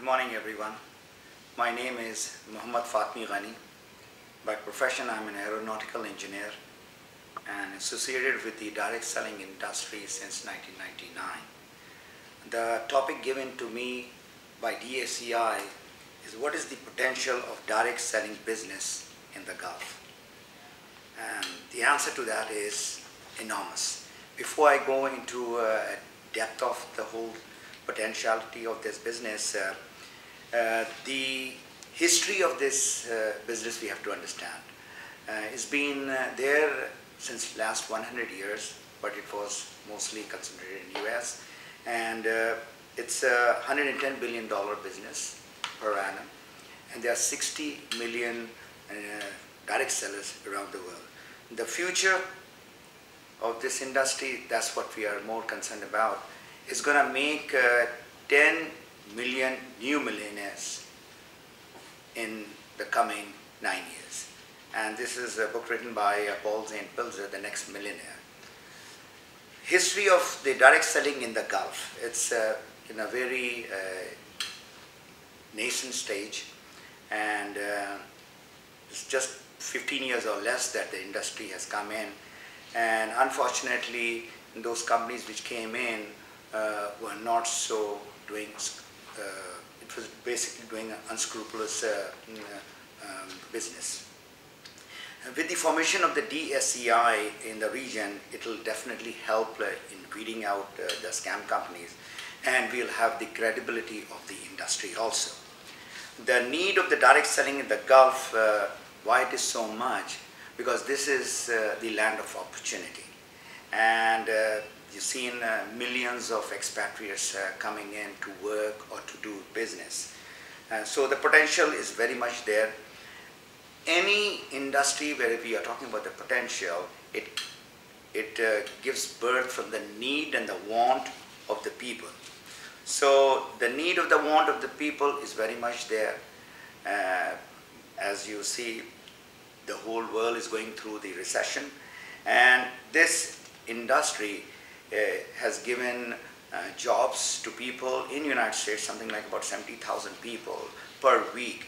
Good morning, everyone. My name is Muhammad Fatmi Ghani. By profession, I'm an aeronautical engineer and associated with the direct selling industry since 1999. The topic given to me by DSEI is what is the potential of direct selling business in the Gulf? And the answer to that is enormous. Before I go into depth of the whole potentiality of this business, the history of this business we have to understand. It's been there since last 100 years, but it was mostly concentrated in US, and it's a $110 billion business per annum, and there are 60 million direct sellers around the world. The future of this industry, that's what we are more concerned about, is going to make 10 million new millionaires in the coming 9 years. And this is a book written by Paul Zane Pilzer, The Next Millionaire. History of the direct selling in the Gulf. It's in a very nascent stage, and it's just 15 years or less that the industry has come in. And unfortunately, those companies which came in were not so doing, it was basically doing unscrupulous business. With the formation of the DSEI in the region, it will definitely help in weeding out the scam companies, and we'll have the credibility of the industry also. The need of the direct selling in the Gulf, why it is so much? Because this is the land of opportunity, and you've seen millions of expatriates coming in to work or to do business. So the potential is very much there. Any industry where we are talking about the potential, it gives birth from the need and the want of the people. So the need of the want of the people is very much there. As you see, the whole world is going through the recession, and this industry has given jobs to people in the United States, something like about 70,000 people per week.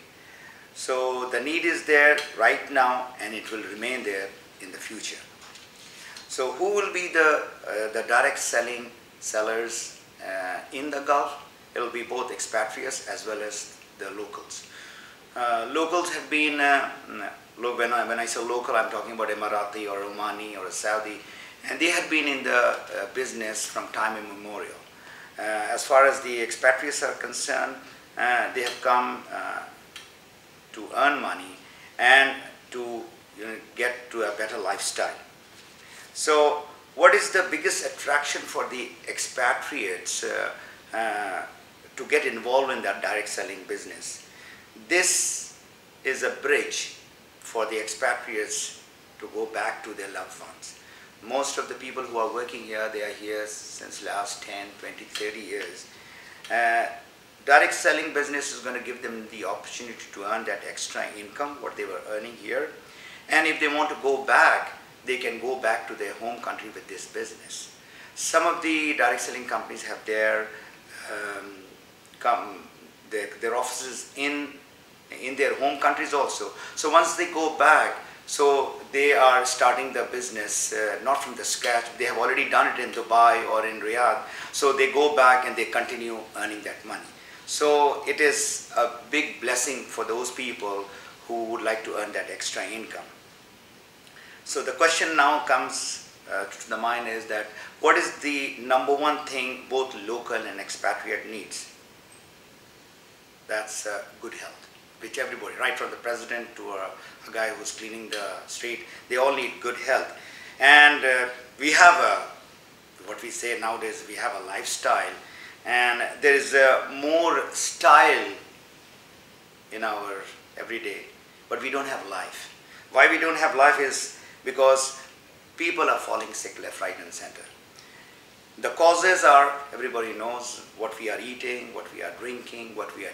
So the need is there right now, and it will remain there in the future. So who will be the direct selling sellers in the Gulf? It will be both expatriates as well as the locals. Locals have been, when I say local, I'm talking about Emirati or Omani or a Saudi, and they had been in the business from time immemorial. As far as the expatriates are concerned, they have come to earn money and to get to a better lifestyle. So what is the biggest attraction for the expatriates to get involved in that direct selling business? This is a bridge for the expatriates to go back to their loved ones. Most of the people who are working here, they are here since last 10, 20, 30 years. Direct selling business is going to give them the opportunity to earn that extra income, what they were earning here. And if they want to go back, they can go back to their home country with this business. Some of the direct selling companies have their offices in their home countries also. So once they go back, so they are starting the business not from the scratch. They have already done it in Dubai or in Riyadh. So they go back and they continue earning that money. So it is a big blessing for those people who would like to earn that extra income. So the question now comes to the mind is that what is the number one thing both local and expatriate needs? That's good health, which everybody, right from the president to a guy who's cleaning the street, they all need good health. And we have what we say nowadays, we have a lifestyle, and there is more style in our everyday, but we don't have life. Why we don't have life is because people are falling sick left, right, and center. The causes are, everybody knows what we are eating, what we are drinking, what we are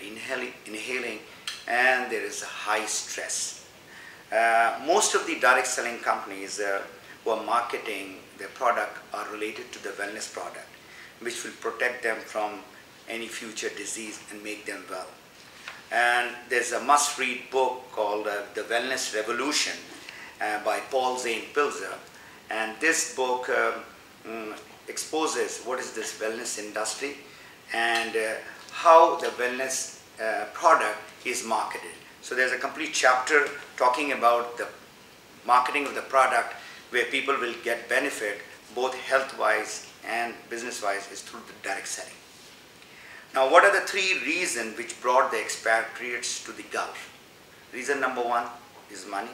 inhaling, and there is a high stress. Most of the direct selling companies who are marketing their product are related to the wellness product, which will protect them from any future disease and make them well. And there's a must-read book called The Wellness Revolution by Paul Zane Pilzer. And this book exposes what is this wellness industry and how the wellness product is marketed. So there's a complete chapter talking about the marketing of the product where people will get benefit both health-wise and business-wise is through the direct selling. Now, what are the three reasons which brought the expatriates to the Gulf? Reason number one is money,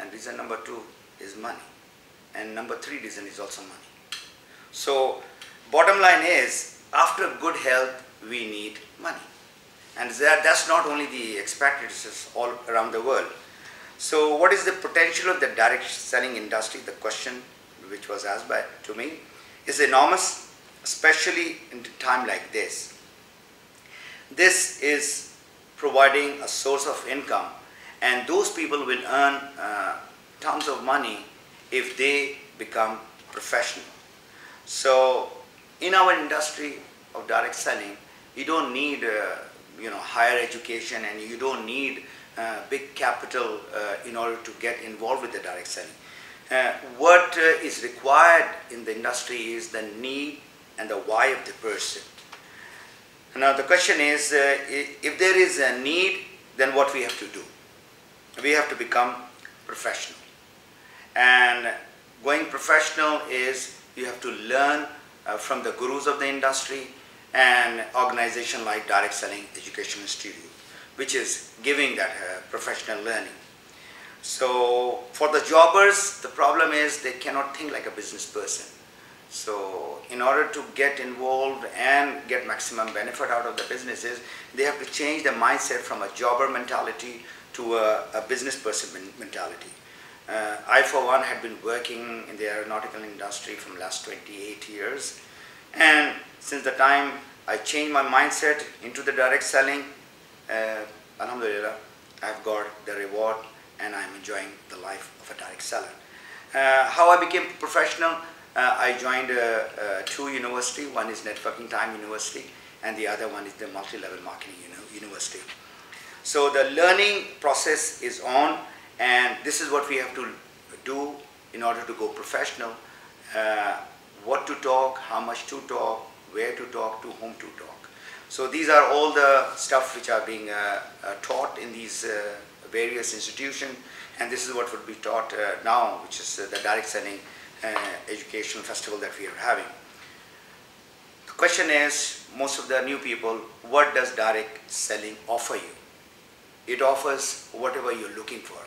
and reason number two is money, and number three reason is also money. So, bottom line is, after good health, we need money. And that's not only the expatriates, it's all around the world. So, what is the potential of the direct selling industry? The question which was asked to me is enormous, especially in a time like this. This is providing a source of income, and those people will earn tons of money if they become professional. So in our industry of direct selling, you don't need higher education, and you don't need big capital in order to get involved with the direct selling. What is required in the industry is the need and the why of the person. Now the question is, if there is a need, then what we have to do? We have to become professional. And going professional is you have to learn from the gurus of the industry and organization like Direct Selling Education Institute, which is giving that professional learning. So for the jobbers, the problem is they cannot think like a business person. So in order to get involved and get maximum benefit out of the businesses, they have to change their mindset from a jobber mentality to a business person mentality. I, for one, had been working in the aeronautical industry from last 28 years. And since the time I changed my mindset into the direct selling, alhamdulillah, I've got the reward and I'm enjoying the life of a direct seller. How I became professional, I joined two universities. One is Networking Time University and the other one is the Multi-Level Marketing University. So the learning process is on, and this is what we have to do in order to go professional. What to talk, how much to talk, where to talk, to whom to talk. So these are all the stuff which are being taught in these various institutions, and this is what would be taught now, which is the direct selling educational festival that we are having. The question is, most of the new people, what does direct selling offer you? It offers whatever you're looking for.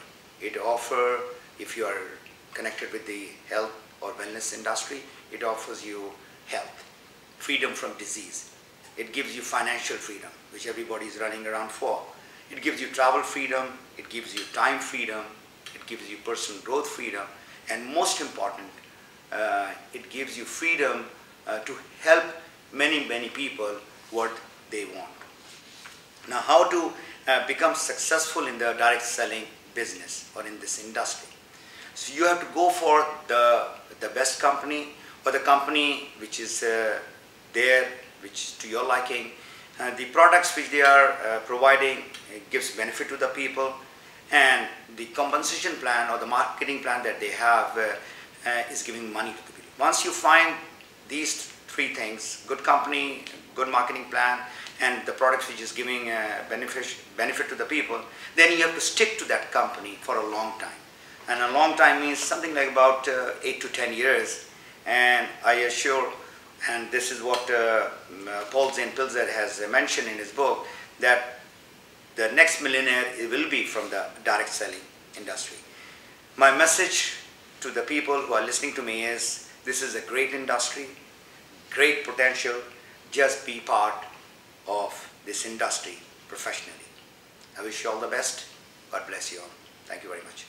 It offers, if you are connected with the health or wellness industry, it offers you health, freedom from disease. It gives you financial freedom, which everybody is running around for. It gives you travel freedom, it gives you time freedom, it gives you personal growth freedom, and most important, it gives you freedom to help many people what they want. Now, how to become successful in the direct selling business or in this industry? So you have to go for the best company, or the company which is there, which is to your liking. The products which they are providing gives benefit to the people, and the compensation plan or the marketing plan that they have is giving money to the people. Once you find these three things, good company, good marketing plan, and the products which is giving benefit to the people, then you have to stick to that company for a long time. And a long time means something like about 8 to 10 years. And I assure, and this is what Paul Zane Pilzer has mentioned in his book, that the next millionaire will be from the direct selling industry. My message to the people who are listening to me is, this is a great industry, great potential. Just be part of this industry professionally. I wish you all the best. God bless you all. Thank you very much.